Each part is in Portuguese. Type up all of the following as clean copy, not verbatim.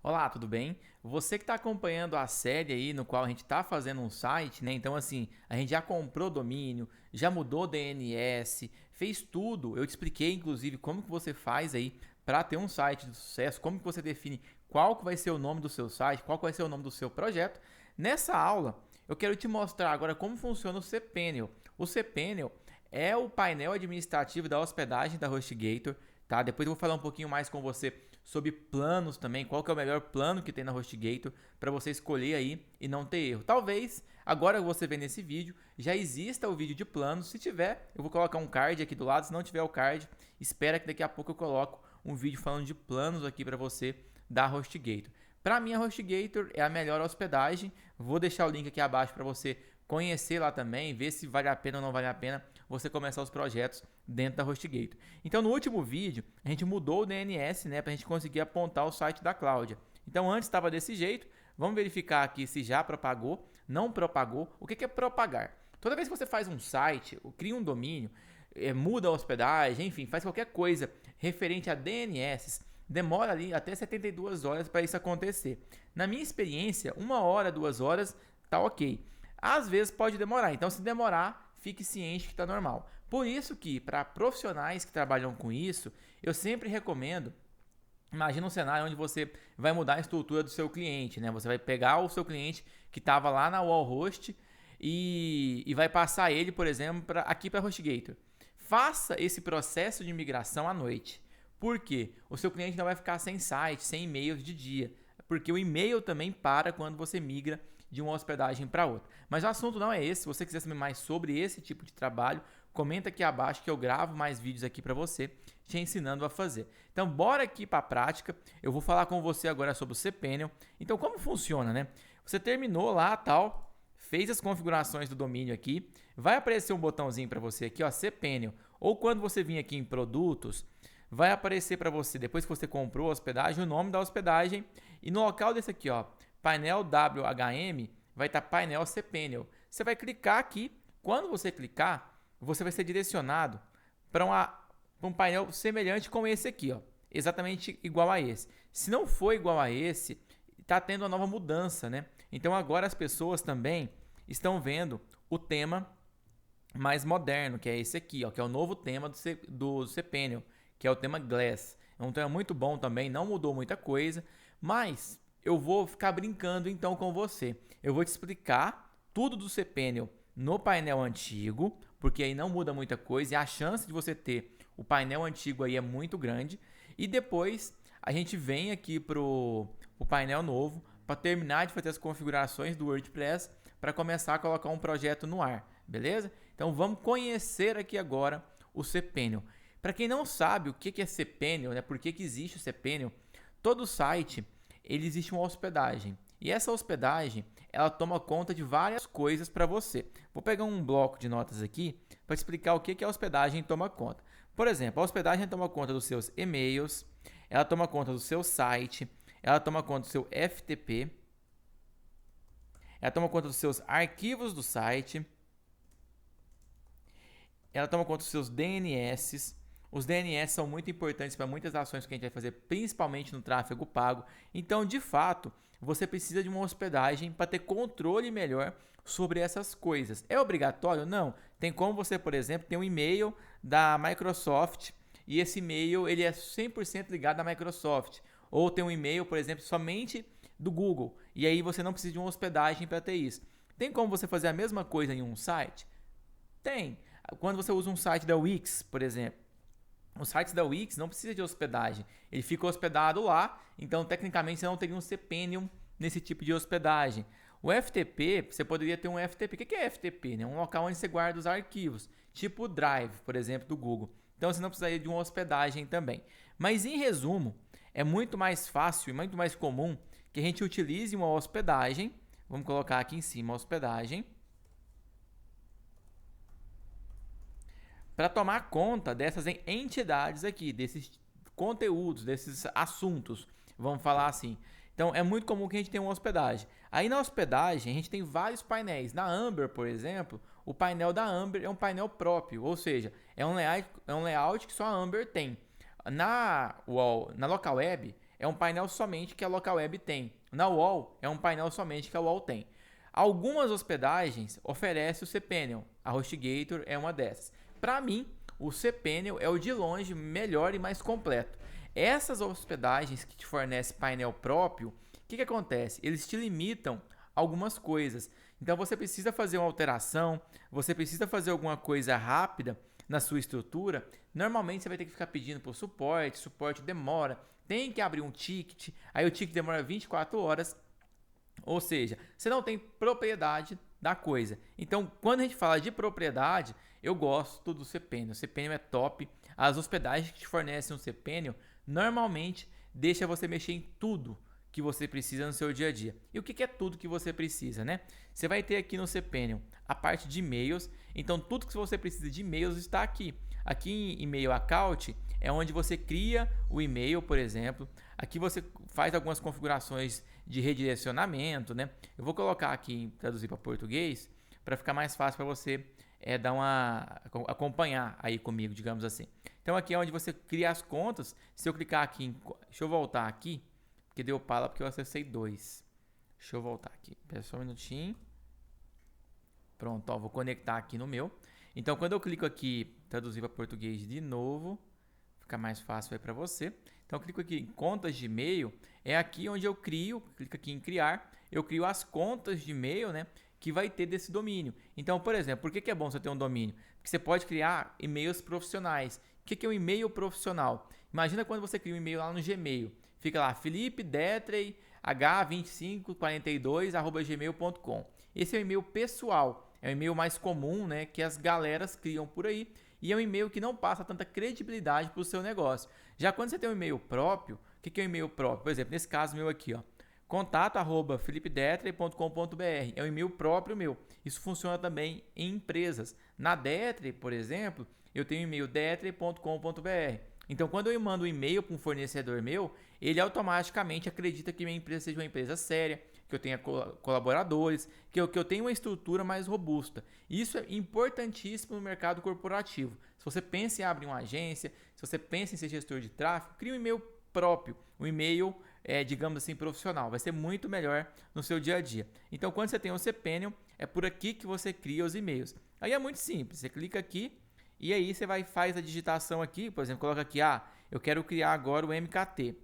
Olá, tudo bem? Você que está acompanhando a série aí no qual a gente está fazendo um site, né? Então, assim, a gente já comprou domínio, já mudou DNS, fez tudo. Eu te expliquei, inclusive, como que você faz aí para ter um site de sucesso, como que você define qual que vai ser o nome do seu site, qual que vai ser o nome do seu projeto. Nessa aula, eu quero te mostrar agora como funciona o cPanel. O cPanel é o painel administrativo da hospedagem da HostGator, tá? Depois eu vou falar um pouquinho mais com você sobre planos também, qual que é o melhor plano que tem na HostGator para você escolher aí e não ter erro. Talvez agora você vê nesse vídeo já exista o vídeo de planos. Se tiver, eu vou colocar um card aqui do lado. Se não tiver o card, espera que daqui a pouco eu coloco um vídeo falando de planos aqui para você da HostGator. Para mim, a HostGator é a melhor hospedagem. Vou deixar o link aqui abaixo para você conhecer lá também, ver se vale a pena ou não vale a pena você começar os projetos dentro da HostGator. Então, no último vídeo, a gente mudou o DNS, né, para a gente conseguir apontar o site da Cláudia. Então, antes estava desse jeito. Vamos verificar aqui se já propagou, não propagou. O que é propagar? Toda vez que você faz um site, cria um domínio, muda a hospedagem, enfim, faz qualquer coisa referente a DNS, demora ali até 72 horas para isso acontecer. Na minha experiência, 1 hora, 2 horas, tá ok. Às vezes pode demorar, então se demorar, fique ciente que está normal. Por isso que, para profissionais que trabalham com isso, eu sempre recomendo. Imagina um cenário onde você vai mudar a estrutura do seu cliente, né? Você vai pegar o seu cliente que estava lá na Wallhost e vai passar ele, por exemplo, aqui para a HostGator. Faça esse processo de migração à noite. Por quê? O seu cliente não vai ficar sem site, sem e-mails de dia. Porque o e-mail também para quando você migra de uma hospedagem para outra. Mas o assunto não é esse. Se você quiser saber mais sobre esse tipo de trabalho, comenta aqui abaixo que eu gravo mais vídeos aqui para você, te ensinando a fazer. Então, bora aqui para a prática. Eu vou falar com você agora sobre o cPanel. Então, como funciona, né? Você terminou lá, tal, fez as configurações do domínio aqui, vai aparecer um botãozinho para você aqui, ó, cPanel. Ou quando você vir aqui em produtos, vai aparecer para você, depois que você comprou a hospedagem, o nome da hospedagem e no local desse aqui, ó, painel WHM, vai estar painel cPanel. Você vai clicar aqui, quando você clicar, você vai ser direcionado para um painel semelhante com esse aqui, ó, exatamente igual a esse. Se não for igual a esse, está tendo uma nova mudança, né? Então agora as pessoas também estão vendo o tema mais moderno, que é esse aqui, ó, que é o novo tema do cPanel, que é o tema Glass. É um tema muito bom também, não mudou muita coisa, mas eu vou ficar brincando então com você. Eu vou te explicar tudo do cPanel no painel antigo, porque aí não muda muita coisa e a chance de você ter o painel antigo aí é muito grande. E depois a gente vem aqui pro painel novo para terminar de fazer as configurações do WordPress para começar a colocar um projeto no ar, beleza? Então vamos conhecer aqui agora o cPanel. Para quem não sabe o que é cPanel, né, por que existe o cPanel, todo site ele existe uma hospedagem. E essa hospedagem, ela toma conta de várias coisas para você. Vou pegar um bloco de notas aqui para explicar o que a hospedagem toma conta. Por exemplo, a hospedagem toma conta dos seus e-mails, ela toma conta do seu site, ela toma conta do seu FTP, ela toma conta dos seus arquivos do site, ela toma conta dos seus DNS. Os DNS são muito importantes para muitas ações que a gente vai fazer, principalmente no tráfego pago. Então, de fato, você precisa de uma hospedagem para ter controle melhor sobre essas coisas. É obrigatório? Não. Tem como você, por exemplo, ter um e-mail da Microsoft e esse e-mail ele é 100% ligado à Microsoft. Ou tem um e-mail, por exemplo, somente do Google. E aí você não precisa de uma hospedagem para ter isso. Tem como você fazer a mesma coisa em um site? Tem. Quando você usa um site da Wix, por exemplo, os sites da Wix não precisa de hospedagem, ele fica hospedado lá, então tecnicamente você não teria um cPanel nesse tipo de hospedagem. O FTP, você poderia ter um FTP. O que é FTP? Um local onde você guarda os arquivos, tipo o Drive, por exemplo, do Google. Então você não precisaria de uma hospedagem também. Mas em resumo, é muito mais fácil e muito mais comum que a gente utilize uma hospedagem. Vamos colocar aqui em cima a hospedagem, para tomar conta dessas entidades aqui, desses conteúdos, desses assuntos, vamos falar assim. Então é muito comum que a gente tenha uma hospedagem. Aí na hospedagem a gente tem vários painéis. Na Amber, por exemplo, o painel da Amber é um painel próprio, ou seja, é um layout que só a Amber tem. Na local web é um painel somente que a local web tem. Na UOL é um painel somente que a UOL tem. Algumas hospedagens oferecem o cPanel. A HostGator é uma dessas. Para mim, o cPanel é o de longe melhor e mais completo. Essas hospedagens que te fornecem painel próprio, o que acontece? Eles te limitam algumas coisas. Então você precisa fazer uma alteração, você precisa fazer alguma coisa rápida na sua estrutura. Normalmente você vai ter que ficar pedindo por suporte demora, tem que abrir um ticket, aí o ticket demora 24 horas. Ou seja, você não tem propriedade da coisa. Então, quando a gente fala de propriedade, eu gosto do cPanel. O cPanel é top. As hospedagens que te fornecem um cPanel normalmente deixa você mexer em tudo que você precisa no seu dia a dia. E o que é tudo que você precisa, né? Você vai ter aqui no cPanel a parte de e-mails. Então, tudo que você precisa de e-mails está aqui. Aqui em e-mail account é onde você cria o e-mail, por exemplo. Aqui você faz algumas configurações de redirecionamento, né? Eu vou colocar aqui, traduzir para português, para ficar mais fácil para você acompanhar aí comigo, digamos assim. Então aqui é onde você cria as contas. Se eu clicar aqui, deixa eu voltar aqui, porque deu pala porque eu acessei 2. Deixa eu voltar aqui, espera só um minutinho. Pronto, ó, vou conectar aqui no meu. Então quando eu clico aqui, traduzir para português de novo, fica mais fácil aí para você. Então eu clico aqui em contas de e-mail, é aqui onde eu crio, clico aqui em criar, eu crio as contas de e-mail, né, que vai ter desse domínio. Então, por exemplo, por que é bom você ter um domínio? Porque você pode criar e-mails profissionais. O que é um e-mail profissional? Imagina quando você cria um e-mail lá no Gmail, fica lá Felipe H2542@gmail.com. Esse é o e-mail pessoal, é o e-mail mais comum, né, que as galeras criam por aí. E é um e-mail que não passa tanta credibilidade para o seu negócio. Já quando você tem um e-mail próprio, o que é um e-mail próprio? Por exemplo, nesse caso meu aqui, ó, contato@felipedetre.com.br, é um e-mail próprio meu. Isso funciona também em empresas. Na Detre, por exemplo, eu tenho um e-mail detre.com.br. Então, quando eu mando um e-mail para um fornecedor meu, ele automaticamente acredita que minha empresa seja uma empresa séria, que eu tenha colaboradores, que eu tenha uma estrutura mais robusta. Isso é importantíssimo no mercado corporativo. Se você pensa em abrir uma agência, se você pensa em ser gestor de tráfego, crie um e-mail próprio, um e-mail, digamos assim, profissional. Vai ser muito melhor no seu dia a dia. Então, quando você tem o cPanel, é por aqui que você cria os e-mails. Aí é muito simples, você clica aqui e aí você faz a digitação aqui, por exemplo, coloca aqui, eu quero criar agora o MKT.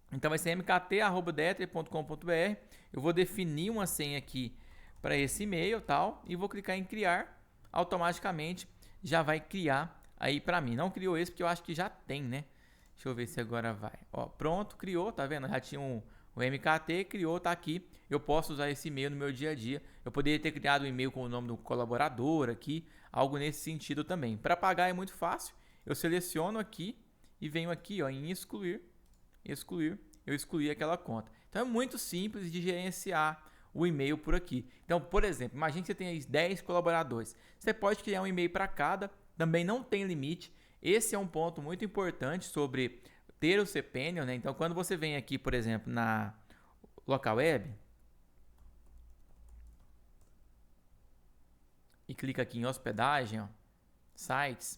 Então vai ser mkt@detre.com.br. Eu vou definir uma senha aqui para esse e-mail, tal, e vou clicar em criar. Automaticamente já vai criar aí para mim. Não criou esse porque eu acho que já tem, né? Deixa eu ver se agora vai. Ó, pronto, criou, tá vendo? Já tinha o MKT, criou, tá aqui. Eu posso usar esse e-mail no meu dia a dia. Eu poderia ter criado um e-mail com o nome do colaborador aqui, algo nesse sentido também. Para pagar é muito fácil. Eu seleciono aqui e venho aqui, ó, em excluir, eu excluí aquela conta. Então é muito simples de gerenciar o e-mail por aqui. Então, por exemplo, imagine que você tem aí 10 colaboradores. Você pode criar um e-mail para cada, também não tem limite. Esse é um ponto muito importante sobre ter o cPanel, né? Então, quando você vem aqui, por exemplo, na local web e clica aqui em hospedagem, ó, sites,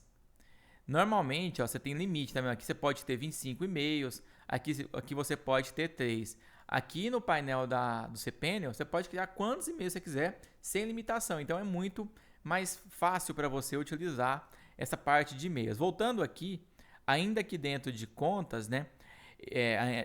normalmente, ó, você tem limite, tá vendo? Aqui você pode ter 25 e-mails, aqui você pode ter 3. Aqui no painel do cPanel, você pode criar quantos e-mails você quiser, sem limitação. Então, é muito mais fácil para você utilizar essa parte de e-mails. Voltando aqui, ainda que dentro de contas, né?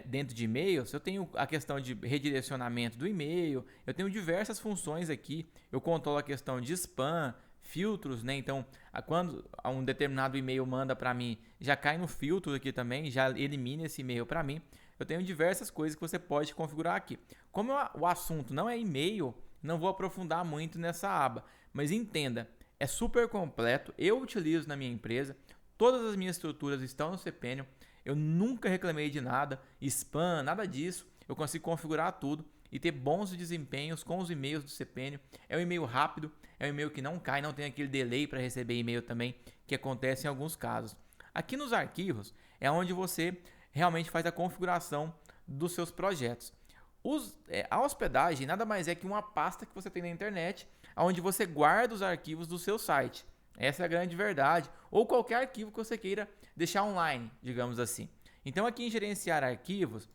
Dentro de e-mails, eu tenho a questão de redirecionamento do e-mail, eu tenho diversas funções aqui, eu controlo a questão de spam, filtros, né? Então, quando um determinado e-mail manda para mim, já cai no filtro aqui também, já elimina esse e-mail para mim. Eu tenho diversas coisas que você pode configurar aqui. Como o assunto não é e-mail, não vou aprofundar muito nessa aba, mas entenda, é super completo, eu utilizo na minha empresa, todas as minhas estruturas estão no cPanel, eu nunca reclamei de nada, spam, nada disso, eu consigo configurar tudo e ter bons desempenhos com os e-mails do cPanel. É um e-mail rápido, é um e-mail que não cai, não tem aquele delay para receber e-mail também, que acontece em alguns casos. Aqui nos arquivos é onde você realmente faz a configuração dos seus projetos. A hospedagem nada mais é que uma pasta que você tem na internet, onde você guarda os arquivos do seu site. Essa é a grande verdade. Ou qualquer arquivo que você queira deixar online, digamos assim. Então aqui em gerenciar arquivos,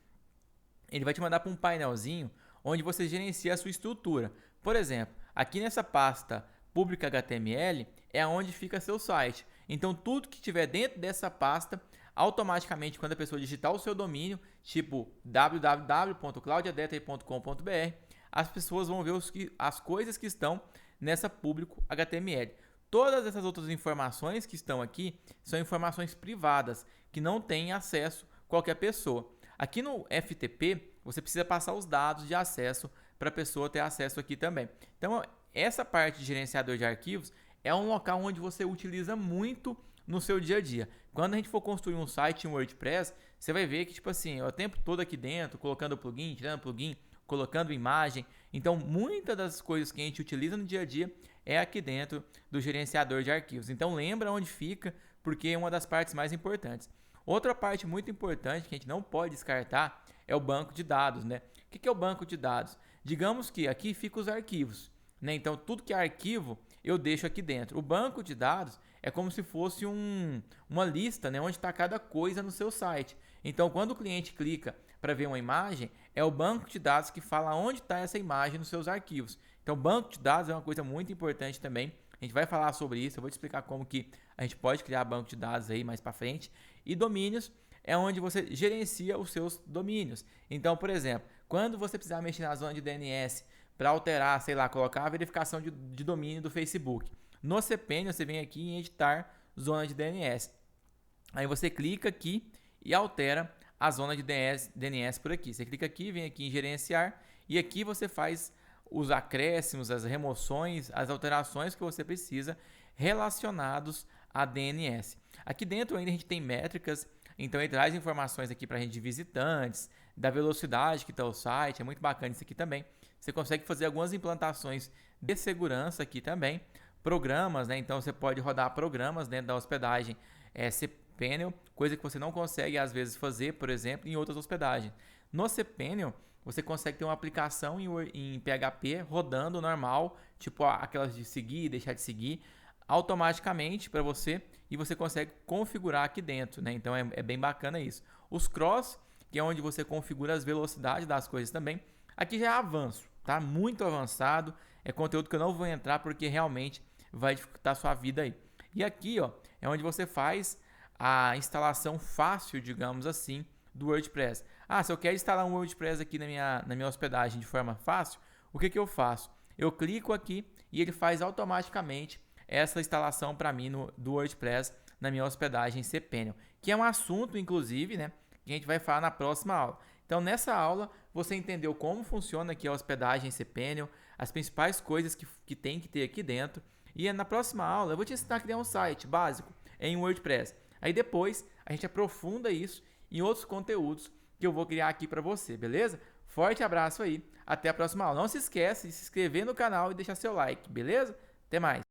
ele vai te mandar para um painelzinho onde você gerencia a sua estrutura. Por exemplo, aqui nessa pasta pública HTML é onde fica seu site. Então, tudo que tiver dentro dessa pasta, automaticamente, quando a pessoa digitar o seu domínio, tipo www.claudiadetter.com.br, as pessoas vão ver as coisas que estão nessa público HTML. Todas essas outras informações que estão aqui são informações privadas, que não tem acesso qualquer pessoa. Aqui no FTP, você precisa passar os dados de acesso para a pessoa ter acesso aqui também. Então, essa parte de gerenciador de arquivos é um local onde você utiliza muito no seu dia a dia. Quando a gente for construir um site em WordPress, você vai ver que, tipo assim, o tempo todo aqui dentro, colocando plugin, tirando plugin, colocando imagem. Então, muitas das coisas que a gente utiliza no dia a dia é aqui dentro do gerenciador de arquivos. Então, lembra onde fica, porque é uma das partes mais importantes. Outra parte muito importante que a gente não pode descartar é o banco de dados, né? O que é o banco de dados? Digamos que aqui ficam os arquivos, né? Então, tudo que é arquivo eu deixo aqui dentro. O banco de dados é como se fosse uma lista, né? Onde está cada coisa no seu site. Então, quando o cliente clica para ver uma imagem, é o banco de dados que fala onde está essa imagem nos seus arquivos. Então, banco de dados é uma coisa muito importante também. A gente vai falar sobre isso, eu vou te explicar como que a gente pode criar banco de dados aí mais para frente. E domínios é onde você gerencia os seus domínios. Então, por exemplo, quando você precisar mexer na zona de DNS para alterar, sei lá, colocar a verificação de domínio do Facebook. No cPanel, você vem aqui em editar zona de DNS. Aí você clica aqui e altera a zona de DNS por aqui. Você clica aqui, vem aqui em gerenciar e aqui você faz os acréscimos, as remoções, as alterações que você precisa relacionados a DNS. Aqui dentro ainda a gente tem métricas, então ele traz informações aqui para a gente de visitantes, da velocidade que está o site, é muito bacana isso aqui também. Você consegue fazer algumas implantações de segurança aqui também, programas, né? Então você pode rodar programas dentro da hospedagem cPanel, coisa que você não consegue às vezes fazer, por exemplo, em outras hospedagens. No cPanel, você consegue ter uma aplicação em PHP rodando normal, tipo aquelas de seguir e deixar de seguir, automaticamente para você, e você consegue configurar aqui dentro, né? Então é bem bacana isso. Os cross, que é onde você configura as velocidades das coisas também. Aqui já é avanço, tá? Muito avançado. É conteúdo que eu não vou entrar porque realmente vai dificultar a sua vida aí. E aqui, ó, é onde você faz a instalação fácil, digamos assim, do WordPress. Ah, se eu quero instalar um WordPress aqui na minha hospedagem de forma fácil, o que eu faço? Eu clico aqui e ele faz automaticamente essa instalação para mim do WordPress na minha hospedagem cPanel, que é um assunto, inclusive, né, que a gente vai falar na próxima aula. Então, nessa aula, você entendeu como funciona aqui a hospedagem cPanel, as principais coisas que tem que ter aqui dentro. E na próxima aula, eu vou te ensinar a criar um site básico em WordPress. Aí depois, a gente aprofunda isso em outros conteúdos que eu vou criar aqui para você, beleza? Forte abraço aí, até a próxima aula. Não se esquece de se inscrever no canal e deixar seu like, beleza? Até mais!